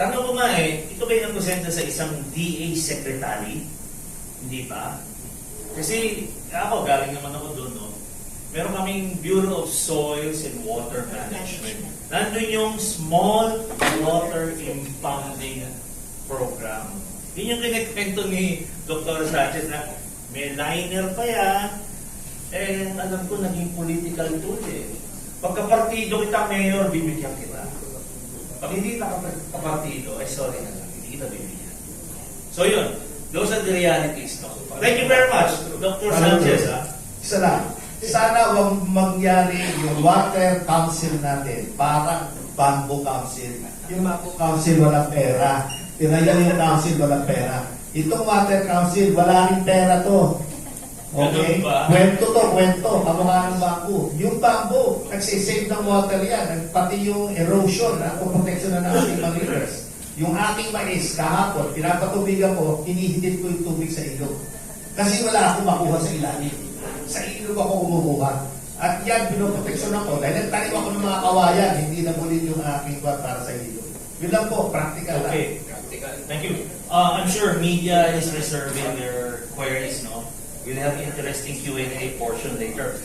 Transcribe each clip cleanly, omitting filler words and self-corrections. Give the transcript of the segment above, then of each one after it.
tanong ko nga ito ba yung nagpresenta sa isang DA secretary? Hindi pa. Kasi ako, galing naman ako doon, no? Meron kaming Bureau of Soils and Water Management. Nandun yung Small Water Impounding Program. Yun yung kinikwento ni Dr. Sanchez na may liner pa yan. Alam ko, naging political tool Pagka-partido kita, Mayor, bibigyan kita. Pag hindi ka-partido, sorry na lang, hindi kita bibigyan. So yun, those are the realities. No? Thank you very much, Dr. Sanchez. Isa lang. Sana huwag mangyari yung water council natin, parang bamboo council. Yung bamboo council walang pera. Tinayang yung council walang pera. Itong water council, wala rin pera to. Okay? Kwento to, kwento. Kamukha ng bamboo. Yung bamboo, nagsisave ng water yan. Pati yung erosion, protection na ng ating mga rivers. Yung aking mais, kahapon, pinapatubigan ko, hinihidit ko yung tubig sa ilog. Kasi wala akong makuha sa ilalim. Sa ilog ako kumukuha. At yan, pinoproteksyon ako. Dahil nagtanim ako ng mga kawayan, hindi na muli yung aking kwat para sa ilog. Yun lang po, practical lang. Okay, practical. Thank you. I'm sure media is reserving their queries, no? We'll have interesting Q&A portion later.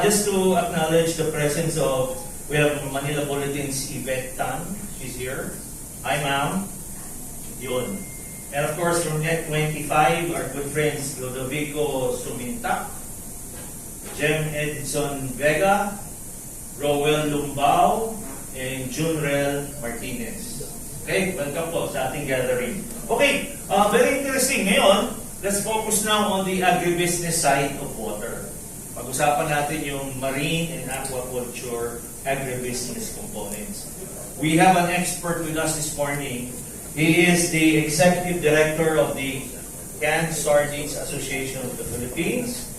Just to acknowledge the presence of, we have Manila Bulletin's Yvette Tan. She's here. Hi, ma'am. Yun. And of course, from Net 25, our good friends Lodovico Sumintak, Jem Edson Vega, Rowell Lumbao, and Junrel Martinez. Okay, welcome po sa ating gathering. Okay, very interesting. Ngayon, let's focus now on the agribusiness side of water. Pag-usapan natin yung marine and aquaculture agribusiness components. We have an expert with us this morning. He is the Executive Director of the Canned Sardines Association of the Philippines.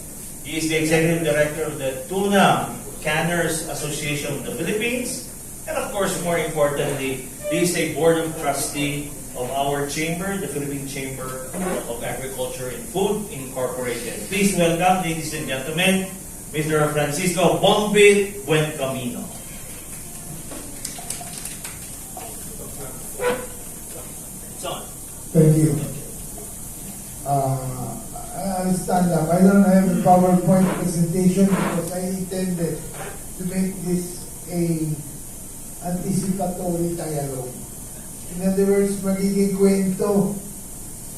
He is the Executive Director of the Tuna Canners Association of the Philippines. And of course, more importantly, he is a Board of Trustee of our chamber, the Philippine Chamber of Agriculture and Food Incorporated. Please welcome, ladies and gentlemen, Mr. Francisco Buencamino. Thank you. I'll stand up. I don't have a PowerPoint presentation because I intended to make this a anticipatory dialogue. In other words, magiging kwento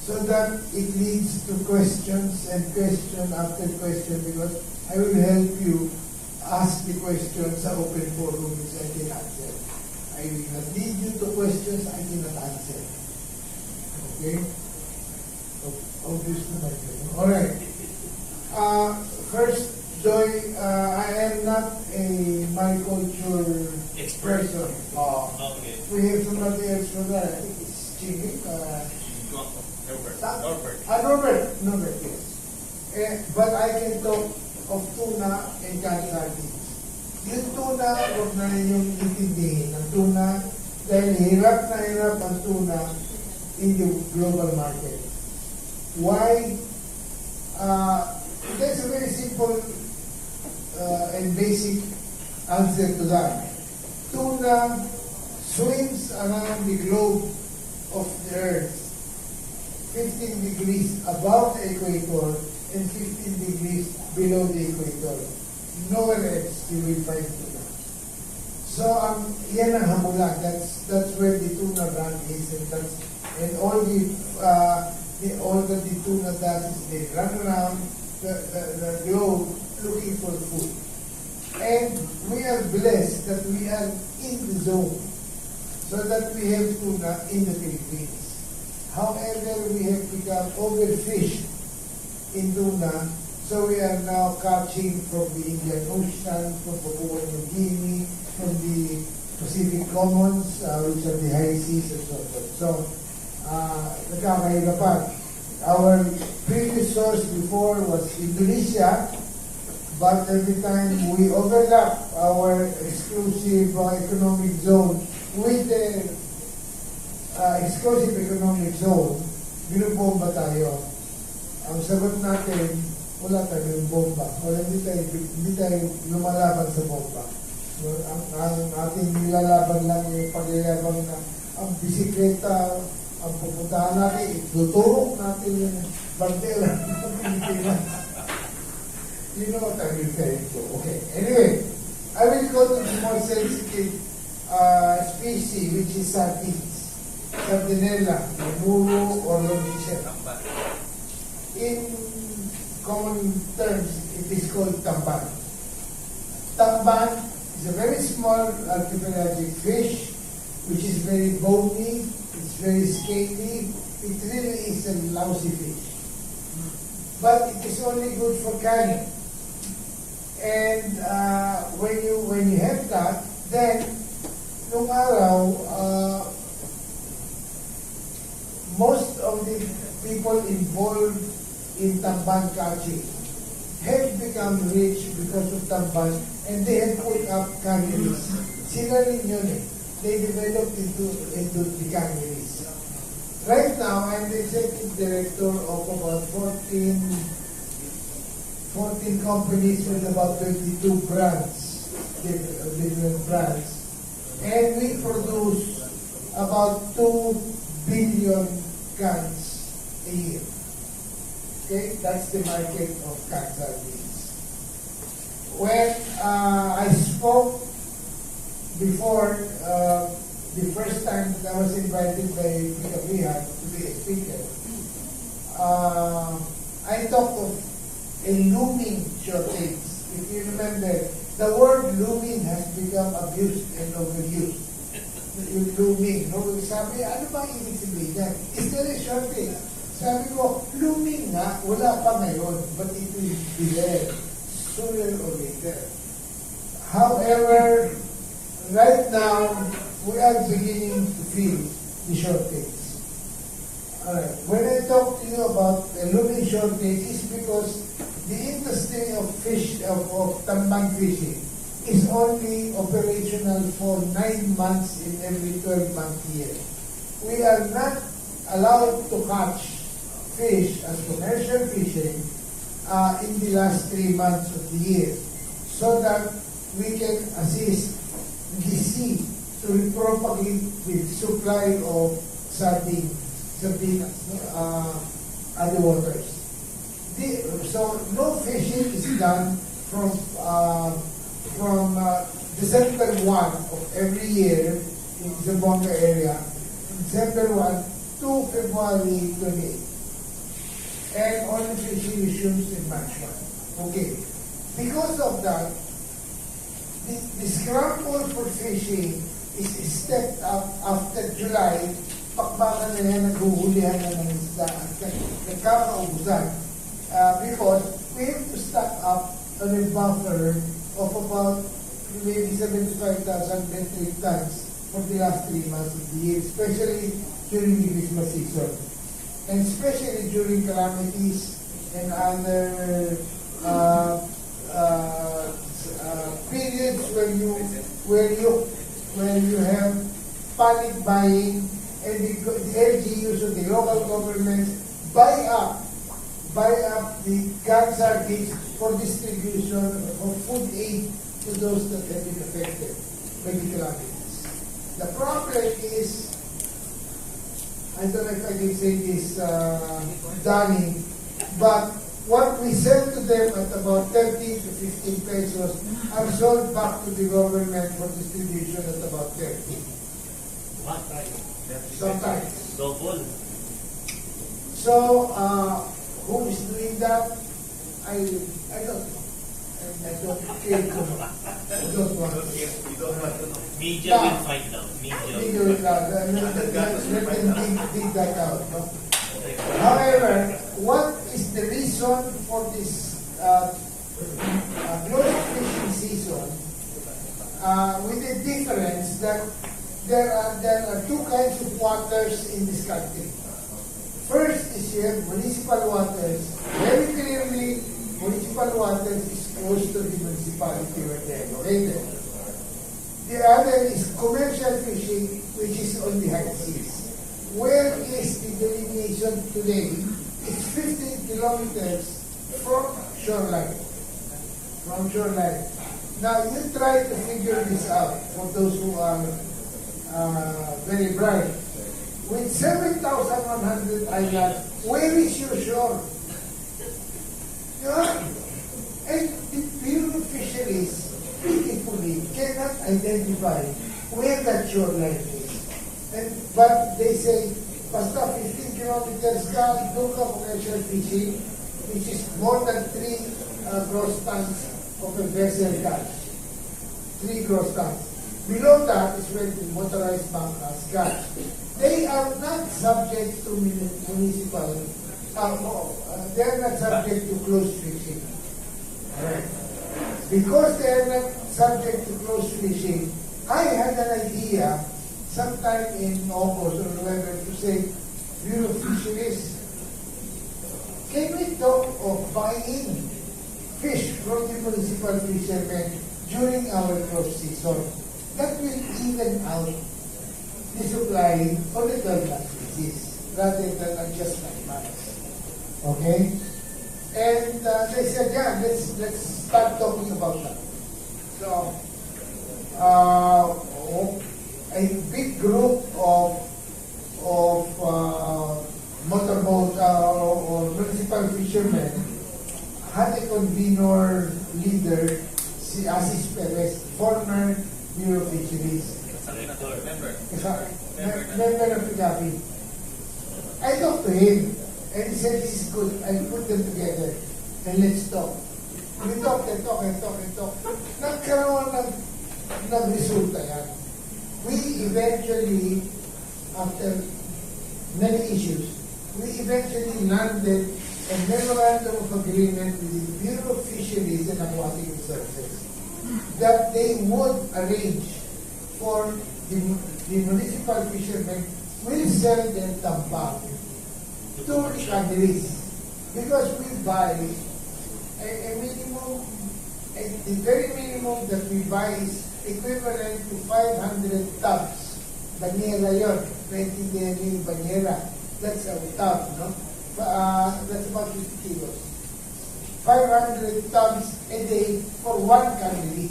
so that it leads to questions and question after question, because I will help you ask the questions sa open forum which I can answer. I will not lead you to questions I cannot answer. Okay? Obviously, my friend. All right. First, Joy, I am not a mariculture person. Okay. We have somebody else for that. I think it's Jimmy. Norbert, yes. But I can talk of tuna and canned sardines. Yung tuna, huwag na yung itindihin ng tuna dahil hirap ang tuna in the global market. Why? There's a very simple and basic answer to that. Tuna swims around the globe of the earth 15 degrees above the equator and 15 degrees below the equator. Nowhere else you will find tuna. So yan ang hamulan. That's where the tuna brand is, and all the tuna does is they run around the globe looking for food. And we are blessed that we are in the zone, so that we have tuna in the Philippines. However, we have become overfished in tuna, so we are now catching from the Indian Ocean, from Papua New Guinea, from the Pacific Commons, which are the high seas, and so forth. So, nagkakahirapan. Our previous source before was Indonesia, but every time we overlap our exclusive economic zone with the exclusive economic zone, binubomba tayo. Ang sagot natin, wala tayong bomba. Hindi tayo lumalaban sa bomba. So, ang ating nilalaban lang yung pagyayabang na ang bisikleta, ang pupuntahan natin, ituturo natin yung bandera ng Pilipinas. You know what I'm referring to. Okay, anyway, I will go to the more sensitive species, which is Sardines. Sardinella, Muro, or Lomicet. In common terms, it is called tamban. Tamban is a very small archipelagic fish, which is very bony, it's very scaly, it really is a lousy fish. But it is only good for canning. And when you have that, then nung araw, most of the people involved in tamban catching have become rich because of tamban, and they have put up canneries. Sila rin yun eh. They developed into the canneries. Right now, I'm the executive director of about 14 companies with about 22 brands, different brands. And we produce about 2 billion cans a year. Okay, that's the market of canned sardines. When I spoke before, the first time that I was invited by PCAFI to be a speaker, I talked of a looming shortage. If you remember, the word looming has become abused and overused. Yung looming, no? Sabi, ano ba ibig sabihin niya? Is there a shortage? Sabi ko, looming nga, wala pa ngayon, but it will be there sooner or later. However, right now, we are beginning to feel the shortage. Alright, when I talk to you about a looming shortage, it's because the industry of fish, of tambang fishing, is only operational for 9 months in every 12-month year. We are not allowed to catch fish as commercial fishing in the last 3 months of the year, so that we can assist the sea to repropagate with supply of sardines at the waters. So no fishing is done from December 1 of every year in the Zamboanga area, December 1 to February 28. And only fishing resumes in March 1. Okay. Because of that, the scramble for fishing is stepped up after July. Pakbakan na yan, naghuhulihan na ng isda at nagkakaubusan. Because we have to stock up on a buffer of about maybe 75,000 metric tons for the last 3 months of the year, especially during the Christmas season, and especially during calamities and other periods when you have panic buying, and the LGUs of the local governments buy up the canned sardines for distribution of food aid to those that have been affected by the calamities. The problem is, I don't know if I can say this, Danny, but what we sell to them at about 13 to 15 pesos are sold back to the government for distribution at about 30. What? Sometimes. Double. So, who is doing that? I don't know. I don't care to know. I don't want to. You don't want to know. Media will find out. Media will find out. Let them dig that out. No? However, what is the reason for this closed fishing season? With the difference that there are 2 kinds of waters in this country. First is you have municipal waters. Very clearly, municipal waters is close to the municipality where they are located. The other is commercial fishing, which is on the high seas. Where is the delineation today? It's 15 kilometers from shoreline. Now, you try to figure this out for those who are very bright. With 7,100 islands, where is your shore? Yeah. And the Bureau of Fisheries beautifully cannot identify where that shoreline is. But they say, basta 15 kilometers ka, doon ka commercial fishing, which is more than 3 gross tons of a vessel catch. 3 gross tons. Below that is where the motorized bankers catch. They are not subject to municipal, they are not subject to closed fishing. Alright. Because they are not subject to closed fishing, I had an idea sometime in August or November to say, Bureau of Fisheries, can we talk of buying fish from the municipal fishermen during our closed season? That will even out the supply on a 12-month basis rather than just 9 months. Okay? And they said, yeah, let's start talking about that. So, a big group of motorboat or municipal fishermen had a convener leader, si Asis Perez, former Bureau of Fisheries. Member of PCAFI. I talked to him and he said, this is good. I'll put them together and let's talk. We talk. Nagkaroon ng resulta yan. We eventually, after many issues, we eventually landed a memorandum of agreement with the Bureau of Fisheries and Aquatic Resources that they would arrange for the municipal fishermen will sell their tambak to canneries because we buy a minimum, the very minimum that we buy is equivalent to 500 tubs. Banyera yun, 20 deni banyera. That's a tub, no? That's about 50 kilos. 500 tubs a day for one cannery.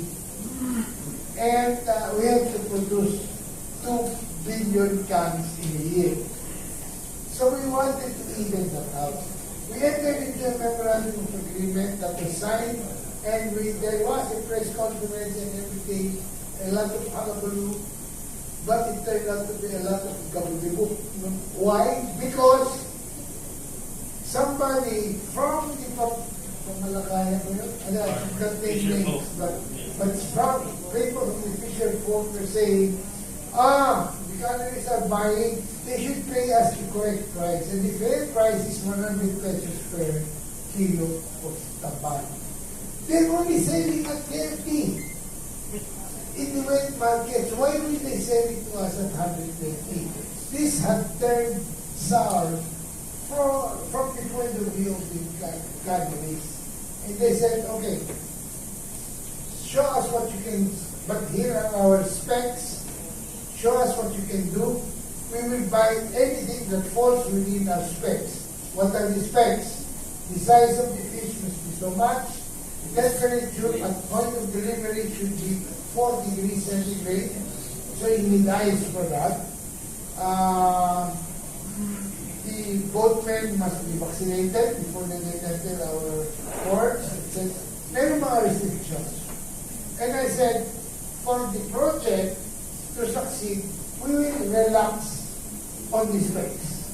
And we have to produce 2 billion cans in a year. So we wanted to even that out. We entered into a memorandum of agreement that was signed, and there was a press conference and everything, a lot of hullabaloo, but it turned out to be a lot of gabudibu. Why? Because somebody from Malacaya, I can't name names, but from people from the fisher folk were saying, the canneries are buying, they should pay us the correct price. And the fair price is 100 pesos per kilo of tambak. They're only selling at 30 in the wet markets. Why will they sell it to us at 120? This had turned sour from the point of view of the canneries. And they said, okay, show us what you can, but here are our specs. Show us what you can do. We will buy anything that falls within our specs. What are the specs? The size of the fish must be so much. The temperature at point of delivery should be 4 degrees centigrade. So you need ice for that. The boatmen must be vaccinated before they enter our ports. There are mga restrictions. And I said, for the project to succeed, we will relax on this space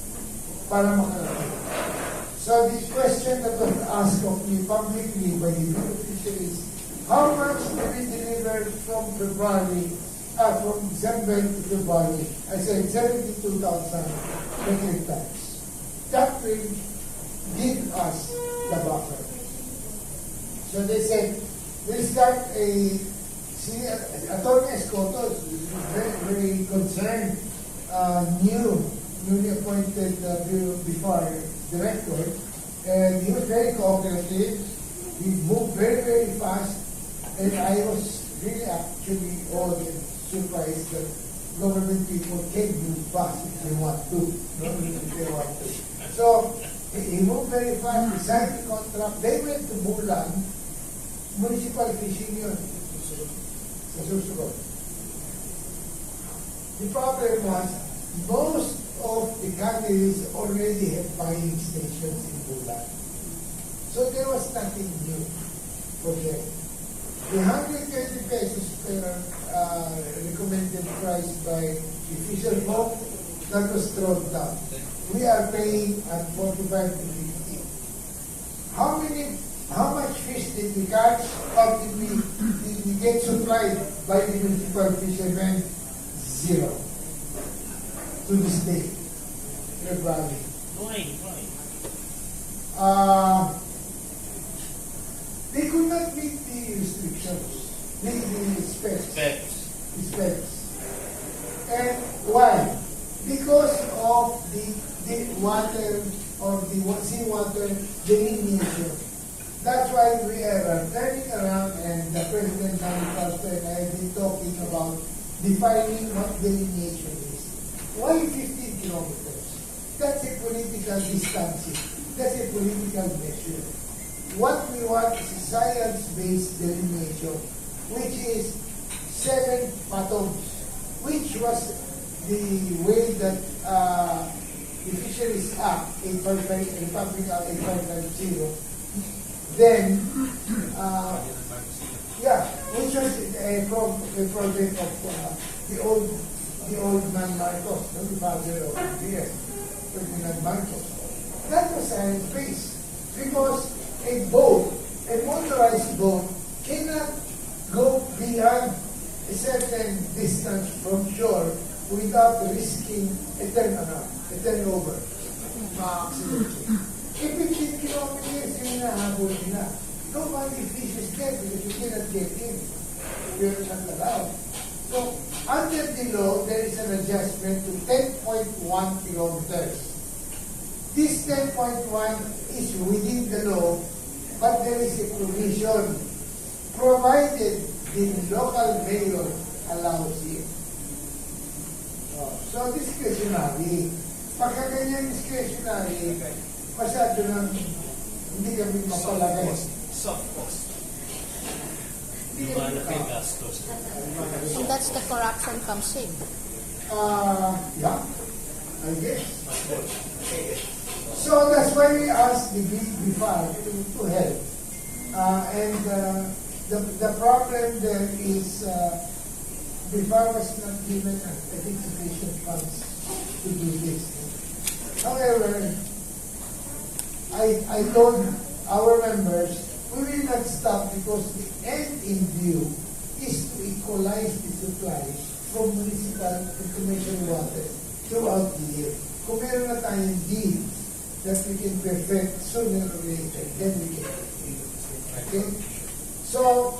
para makalaki. So the question that was asked of me publicly by the Bureau of Fisheries, how much do we deliver from December to February? I said 72,000 metric tons. That will give us the buffer. So they said, we'll start Attorney Escoto is very, very concerned, newly appointed Bureau before director, and he was very cooperative. He moved very, very fast, and I was really actually awed and surprised that government people can move fast if they want to. If they want to. So he moved very fast. He signed the contract. They went to Bulan, municipal fishing yun. Sa susunod. The problem was, most of the canneries already had buying stations in Bulan. So there was nothing new for them. The 120 pesos per recommended price by the official book, that was thrown down. We are paying at 45 to 50. How much fish did we catch, or did we get supplied by the municipal fishermen? Zero. To this day. February. Why? They could not meet the restrictions, the specs. And why? Because of the water or the seawater delineation. That's why we are turning around, and the President Pastor and I have been talking about defining what delineation is. Why 15 kilometers? That's a political distancing. That's a political measure. What we want is a science-based delineation, which is 7 patons, which was the way that the Fisheries Act, Republic Act 8550, then, which was a project of the old man Marcos, the father of Ferdinand Marcos. That was science-based, because a motorized boat, cannot go beyond a certain distance from shore without risking a turnover, accident. If 15 kilometers, yun na habol na. Nobody fishes there because you cannot get in. You're not allowed. So, under the law, there is an adjustment to 10.1 kilometers. This 10.1 is within the law, but there is a provision, provided the local mayor allows it. So, discretionary. Pagka ganyan discretionary, masyado nang hindi kami mapalagay. Soft cost. So that's the corruption comes in. Yeah, I guess. So that's why we asked the BFAR to help. And the problem there is BFAR was not given, I think, sufficient funds to do this. However, I told our members, we will not stop because the end in view is to equalize the supply from municipal to commercial water throughout the year. Kung meron na tayong deals that we can perfect sooner or later, then we can. Okay? So,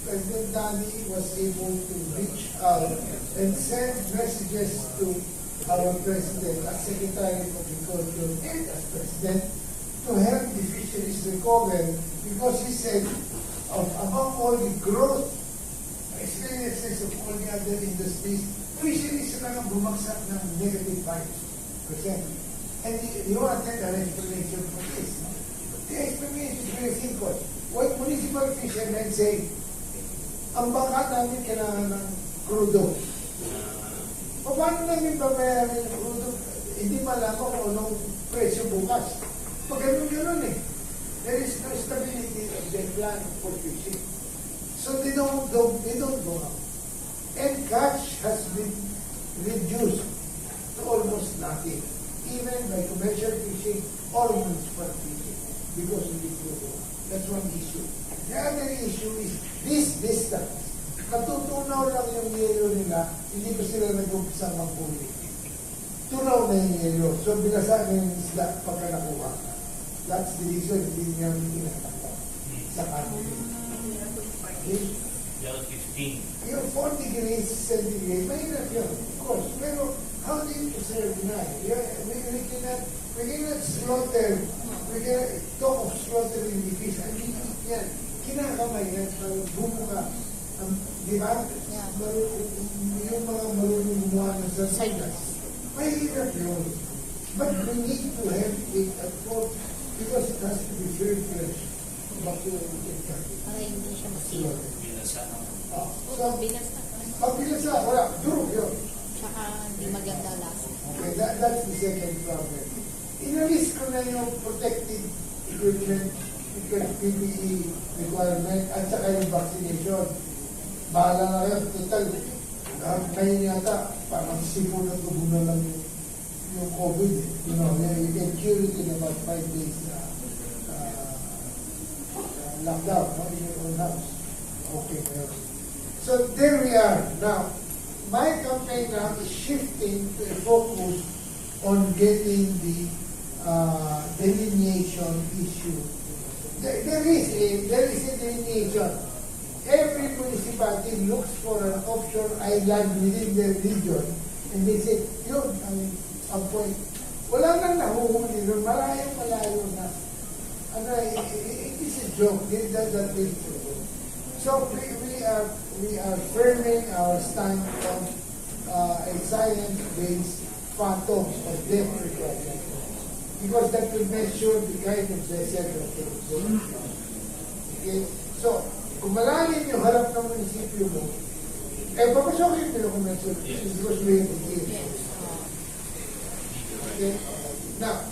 President Danny was able to reach out and send messages to our President, as Secretary of Agriculture, and as President, to help the fisheries recover, because he said, among all the growth experiences of all the other industries, fisheries lang ang bumagsak ng negative 5%. And you wanted an explanation for this. The explanation is very simple. What municipal fishermen say, ang bangka namin kailangan ng crudo. Paano namin babayaran yung crudo? Hindi malaman kung anong presyo bukas. Pag ganun eh. There is no stability of their plan for fishing. So they don't go out. And catch has been reduced to almost nothing, even by commercial fishing or municipal fishing, because of the crudo. That's one issue. The other issue is this distance. Natutunaw lang yung yelo nila, hindi pa sila nag-umpisa mag-puli. Tunaw na yung yelo. So, binasa na yung isla pagka nakuha. That's the reason hindi niya tinatanggal sa kanila. Okay? Yung 15. Yung 40 degrees centigrade, mahirap yun, of course. Pero, how do you preserve na? We cannot slaughter. We cannot talk of slaughtering the fish. Ang liit yan. Kinakamay yan. Bumuka. Di ba? Yeah. Yung mga marunong gumawa ng sardinas. Mahirap yun. But we need to have it at 4 because it has to be very fresh. Para hindi siya masira. Oh, Oo, so, bilas na. pag binasa, wala, durog yun. Tsaka hindi maganda lasa. Okay, that's the second problem. Inalis ko na yung protective equipment, PPE requirement, at saka yung vaccination. Bahala na kayo, total, ngayon yata, parang sipon na tubo na lang yung COVID. You know, you can cure it in about 5 days lockdown, no, in your own house. Okay, well. So there we are. Now, my campaign now is shifting to a focus on getting the delineation issue. There is a delineation. Every municipality looks for an offshore island within their region, and they say, yun, ang point. Wala nang nahuhuli nun, malayo na. It is a joke. That is true. So we are firming our stand on a science-based phantoms of death requirement, because that will measure the kind of vessel that they use. Okay? So, kung malalim yung harap ng munisipyo mo, papasokin mo yung convention because we have to give. Okay? Now,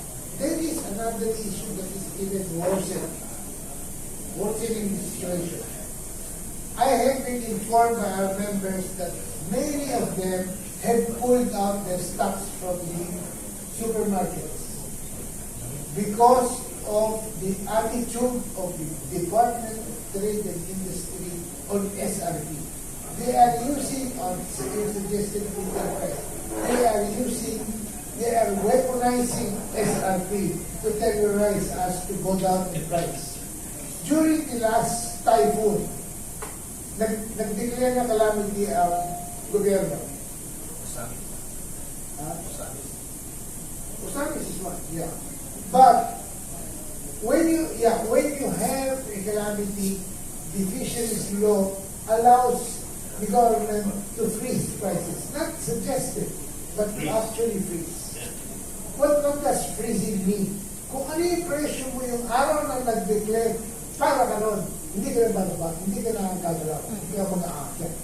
there is another issue that is even worsening the situation. I have been informed by our members that many of them have pulled out their stocks from the supermarkets because of the attitude of the Department of Trade and Industry on SRP. They are using, on suggested retail price, they are weaponizing SRP to terrorize us to go down in price. During the last typhoon, nag-declare na calamity ang gobyerno. Usamis is one, yeah. But when you have a calamity, the fisheries law allows the government to freeze prices, not suggested, but to actually freeze. What does freezing mean? Kung ano yung presyo mo yung araw na nag-declare, para ka nun, hindi ka na bababa, hindi ka na gagalaw, hindi ka mag-aakyat.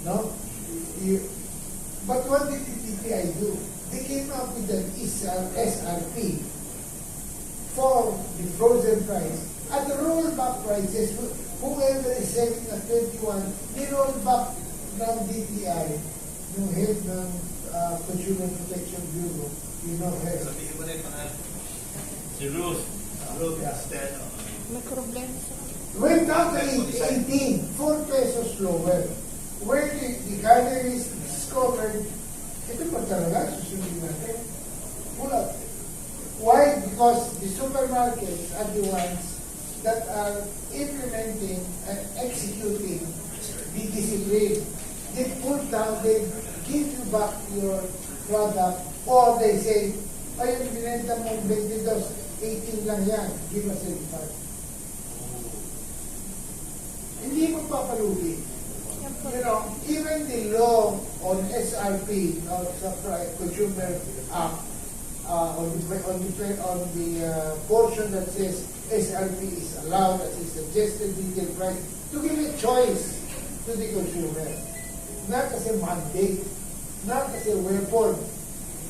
No? But what did the TTI do? They came up with an SRP for the frozen price at the rollback prices. Whoever is selling at 21, they roll back ng DTI, yung head ng Consumer Protection Bureau, you know, head. Sabihin mo na yung mga Si Ruth. May problema sa Went down to 18, 4 pesos lower. Where the galleries discovered, ito pa talaga, susundin natin. Pull up. Why? Because the supermarkets are the ones that are implementing and executing the discipline. They put down, they give you back your product, or they say, ayun, binenta mo 22, 18 lang yan, give us a refund. Hindi mo papalugi. You know, even the law on SRP, sa Consumer Act, on the portion that says SRP is allowed as a suggested retail price, to give a choice to the consumer. Not as a mandate, not as a weapon,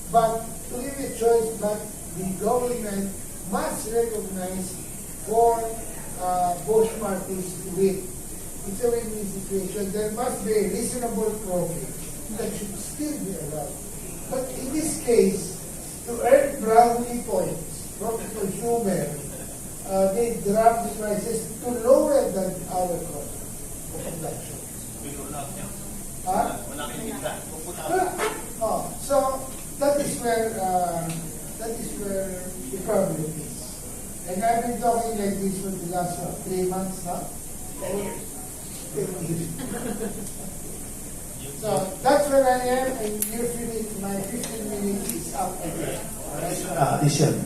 but to give a choice that the government must recognize for both parties to win. It's a win-win situation. There must be a reasonable profit that should still be allowed. But in this case, to earn brownie points from the consumer, they drop the prices to lower than our cost of production. So that is where the problem is. And I've been talking like this for the last 3 months now. So that's where I am, and my 15 minutes is up again. Addition.